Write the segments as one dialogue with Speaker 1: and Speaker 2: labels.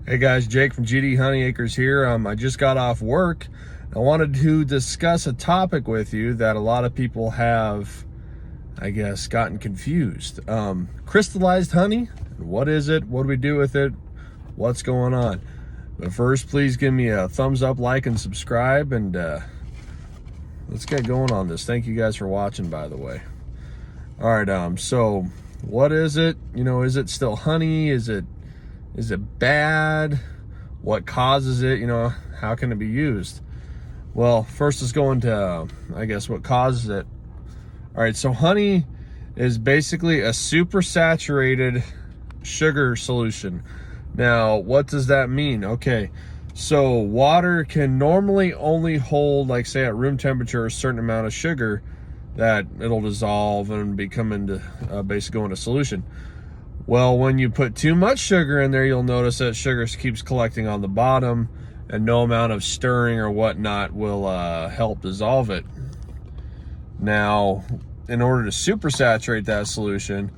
Speaker 1: Hey guys, Jake from GD Honey Acres here. I just got off work. I wanted to discuss a topic with you that a lot of people have, I guess, gotten confused. Crystallized honey, what is it? What do we do with it? What's going on? But first, please give me a thumbs up, like, and subscribe, and let's get going on this. Thank you guys for watching, by the way. All right, so what is it? You know, is it still honey? Is it bad? What causes it? You know, how can it be used? Well, first let's go into, I guess, what causes it. All right, so honey is basically a super saturated sugar solution. Now, what does that mean? Okay, so water can normally only hold, like say at room temperature, a certain amount of sugar that it'll dissolve and become into, basically go into solution. Well, when you put too much sugar in there, you'll notice that sugar keeps collecting on the bottom and no amount of stirring or whatnot will help dissolve it. Now, in order to super saturate that solution,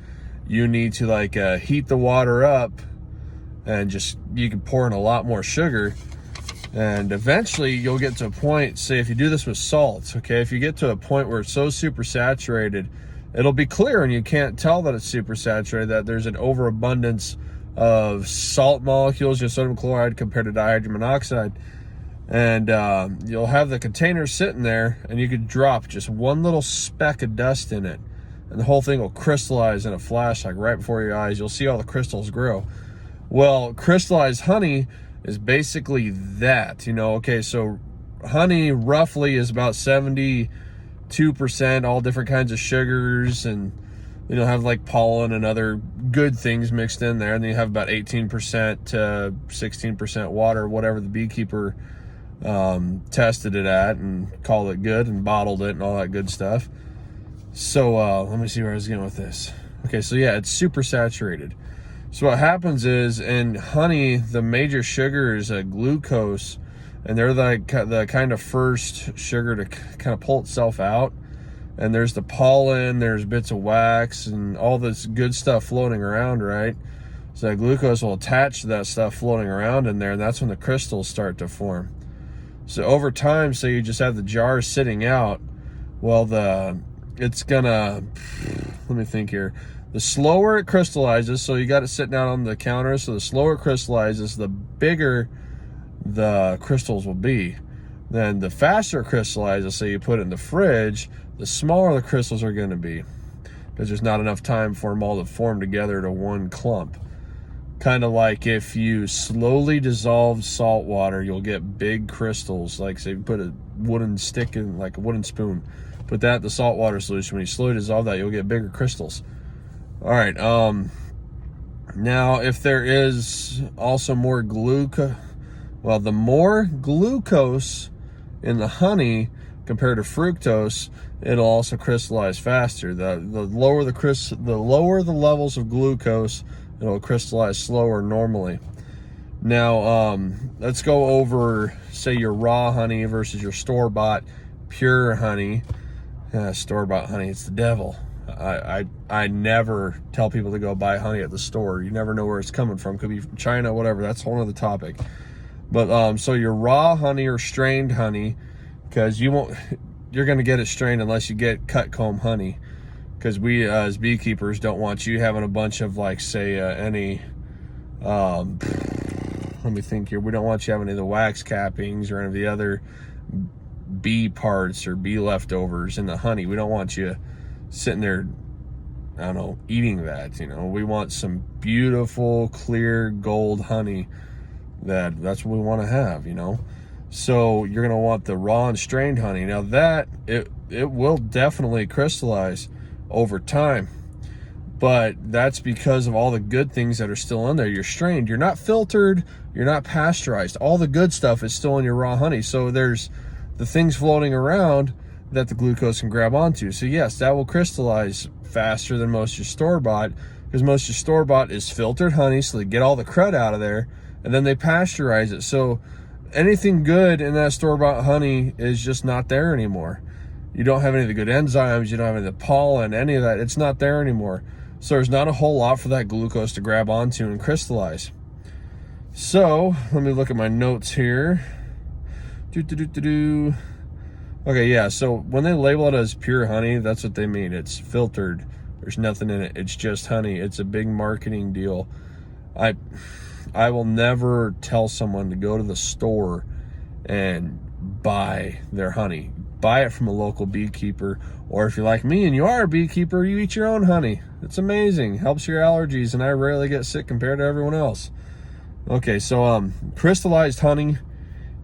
Speaker 1: you need to heat the water up and you can pour in a lot more sugar. And eventually you'll get to a point, say if you do this with salt, okay, if you get to a point where it's so super saturated, it'll be clear and you can't tell that it's super saturated, that there's an overabundance of salt molecules, sodium chloride compared to dihydrogen monoxide. And you'll have the container sitting there and you could drop just one little speck of dust in it and the whole thing will crystallize in a flash, like right before your eyes. You'll see all the crystals grow. Well, crystallized honey is basically that, you know. Okay, so honey roughly is about 72%, all different kinds of sugars, and you know, have like pollen and other good things mixed in there. And then you have about 18% to 16% water, whatever the beekeeper tested it at and called it good and bottled it and all that good stuff. So let me see where I was going with this. Okay, so yeah, it's super saturated. So what happens is, in honey, the major sugar is glucose, and they're the kind of first sugar to kind of pull itself out. And there's the pollen, there's bits of wax, and all this good stuff floating around, right? So that glucose will attach to that stuff floating around in there, and that's when the crystals start to form. So over time, so you just have the jar sitting out, well, it's gonna, let me think here. The slower it crystallizes, so you got it sitting out on the counter, so the slower it crystallizes, the bigger the crystals will be. Then the faster it crystallizes, so you put it in the fridge, the smaller the crystals are going to be, because there's not enough time for them all to form together to one clump. Kind of like if you slowly dissolve salt water, you'll get big crystals. Like say you put a wooden stick in, like a wooden spoon, put that in the salt water solution. When you slowly dissolve that, you'll get bigger crystals. All right, now if there is also more glucose, well, the more glucose in the honey compared to fructose, it'll also crystallize faster. The lower the levels of glucose, it'll crystallize slower normally. Now, let's go over, say, your raw honey versus your store-bought pure honey. Store-bought honey, it's the devil. I never tell people to go buy honey at the store. You never know where it's coming from. Could be from China, whatever. That's a whole other topic. But so your raw honey or strained honey, because you're going to get it strained unless you get cut comb honey, because we as beekeepers don't want you having a bunch of, like, say, any let me think here. We don't want you having any of the wax cappings or any of the other bee parts or bee leftovers in the honey. We don't want you sitting there, I don't know, eating that. You know, we want some beautiful clear gold honey. That's what we want to have, you know. So you're going to want the raw and strained honey. Now that it will definitely crystallize over time, but that's because of all the good things that are still in there. You're strained, you're not filtered, you're not pasteurized. All the good stuff is still in your raw honey. So there's the things floating around that the glucose can grab onto. So yes, that will crystallize faster than most of your store-bought, because most of your store-bought is filtered honey, so they get all the crud out of there, and then they pasteurize it. So anything good in that store-bought honey is just not there anymore. You don't have any of the good enzymes, you don't have any of the pollen, any of that. It's not there anymore. So there's not a whole lot for that glucose to grab onto and crystallize. So let me look at my notes here. Okay, yeah, so when they label it as pure honey, that's what they mean. It's filtered. There's nothing in it. It's just honey. It's a big marketing deal. I will never tell someone to go to the store and buy their honey. Buy it from a local beekeeper, or if you're like me and you are a beekeeper, you eat your own honey. It's amazing. Helps your allergies, and I rarely get sick compared to everyone else. Okay, so crystallized honey,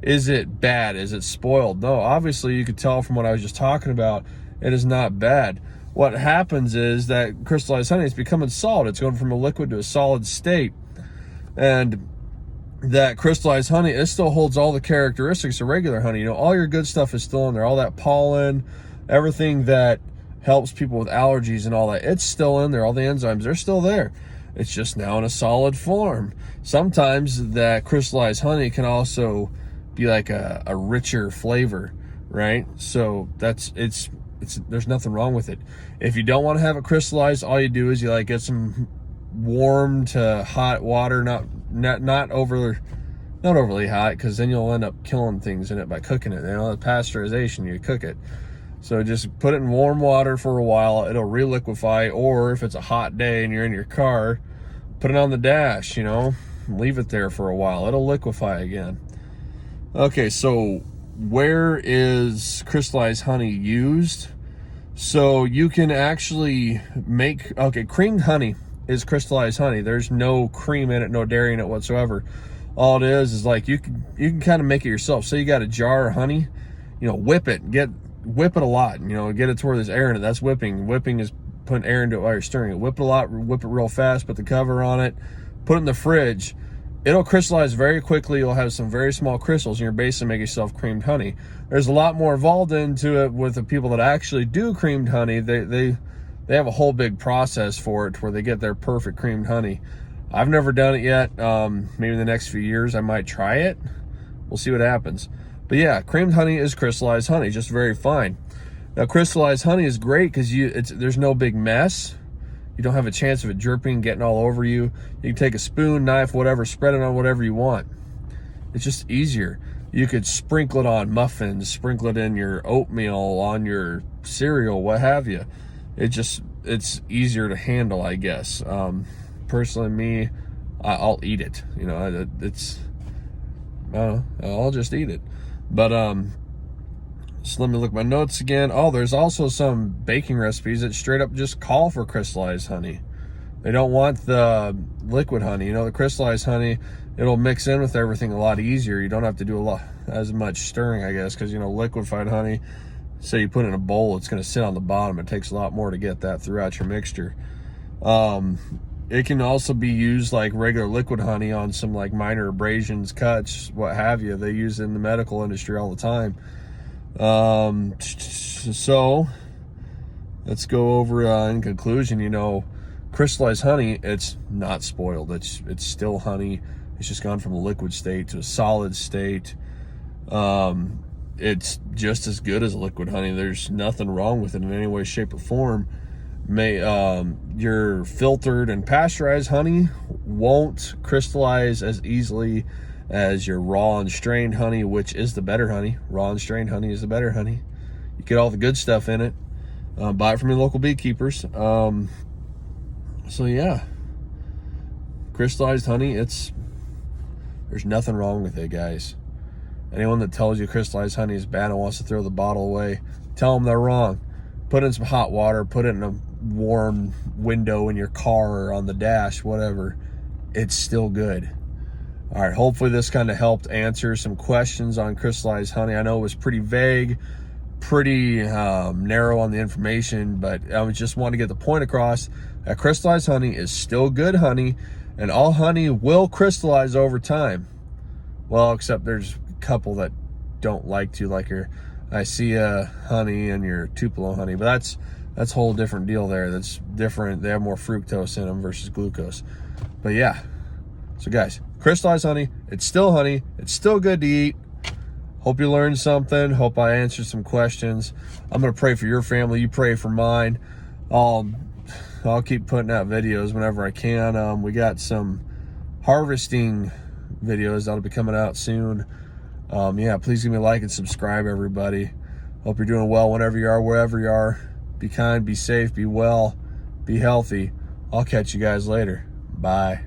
Speaker 1: is it bad? Is it spoiled? No, obviously you could tell from what I was just talking about, it is not bad. What happens is that crystallized honey is becoming solid. It's going from a liquid to a solid state. And that crystallized honey, it still holds all the characteristics of regular honey. You know, all your good stuff is still in there. All that pollen, everything that helps people with allergies and all that, it's still in there. All the enzymes, they're still there. It's just now in a solid form. Sometimes that crystallized honey can also be like a richer flavor, right? So it's there's nothing wrong with it. If you don't want to have it crystallized, all you do is you like get some warm to hot water, not overly hot, because then you'll end up killing things in it by cooking it. You know, the pasteurization, you cook it. So just put it in warm water for a while. It'll reliquify, or if it's a hot day and you're in your car, put it on the dash, you know, leave it there for a while. It'll liquefy again. Okay, so where is crystallized honey used? So you can actually make, okay, creamed honey is crystallized honey. There's no cream in it, no dairy in it whatsoever. All it is like you can kind of make it yourself. So you got a jar of honey, you know, whip it a lot, you know, get it to where there's air in it. That's whipping. Whipping is putting air into it while you're stirring it. Whip it a lot, whip it real fast, put the cover on it, put it in the fridge. It'll crystallize very quickly. You'll have some very small crystals, and you're basically making yourself creamed honey. There's a lot more involved into it with the people that actually do creamed honey. They have a whole big process for it where they get their perfect creamed honey. I've never done it yet. Maybe in the next few years I might try it. We'll see what happens. But yeah, creamed honey is crystallized honey, just very fine. Now, crystallized honey is great because there's no big mess. You don't have a chance of it dripping, getting all over you. You can take a spoon, knife, whatever, spread it on whatever you want. It's just easier. You could sprinkle it on muffins, sprinkle it in your oatmeal, on your cereal, what have you. It's easier to handle, I guess. Personally, me, I'll eat it. You know, I'll just eat it. But so let me look at my notes again. Oh, there's also some baking recipes that straight up just call for crystallized honey. They don't want the liquid honey. You know, the crystallized honey, it'll mix in with everything a lot easier. You don't have to do as much stirring, I guess, because, you know, liquefied honey, say you put it in a bowl, it's going to sit on the bottom. It takes a lot more to get that throughout your mixture. It can also be used like regular liquid honey on some like minor abrasions, cuts, what have you. They use it in the medical industry all the time. So let's go over in conclusion. You know, crystallized honey, it's not spoiled. It's still honey. It's just gone from a liquid state to a solid state. It's just as good as liquid honey. There's nothing wrong with it in any way, shape, or form. Your filtered and pasteurized honey won't crystallize as easily as your raw and strained honey, which is the better honey. Raw and strained honey is the better honey. You get all the good stuff in it. Buy it from your local beekeepers. So yeah, crystallized honey, there's nothing wrong with it, guys. Anyone that tells you crystallized honey is bad and wants to throw the bottle away, tell them they're wrong. Put it in some hot water, put it in a warm window in your car or on the dash, whatever. It's still good. All right, hopefully this kind of helped answer some questions on crystallized honey. I know it was pretty vague, pretty narrow on the information, but I just want to get the point across that crystallized honey is still good honey, and all honey will crystallize over time. Well, except there's a couple that don't like to, like your Icea honey and your Tupelo honey, but that's a whole different deal there. That's different. They have more fructose in them versus glucose. But yeah, so guys, crystallized honey, it's still honey. It's still good to eat. Hope you learned something. Hope I answered some questions. I'm going to pray for your family. You pray for mine. I'll keep putting out videos whenever I can. We got some harvesting videos that'll be coming out soon. Yeah, please give me a like and subscribe, everybody. Hope you're doing well whenever you are, wherever you are. Be kind, be safe, be well, be healthy. I'll catch you guys later. Bye.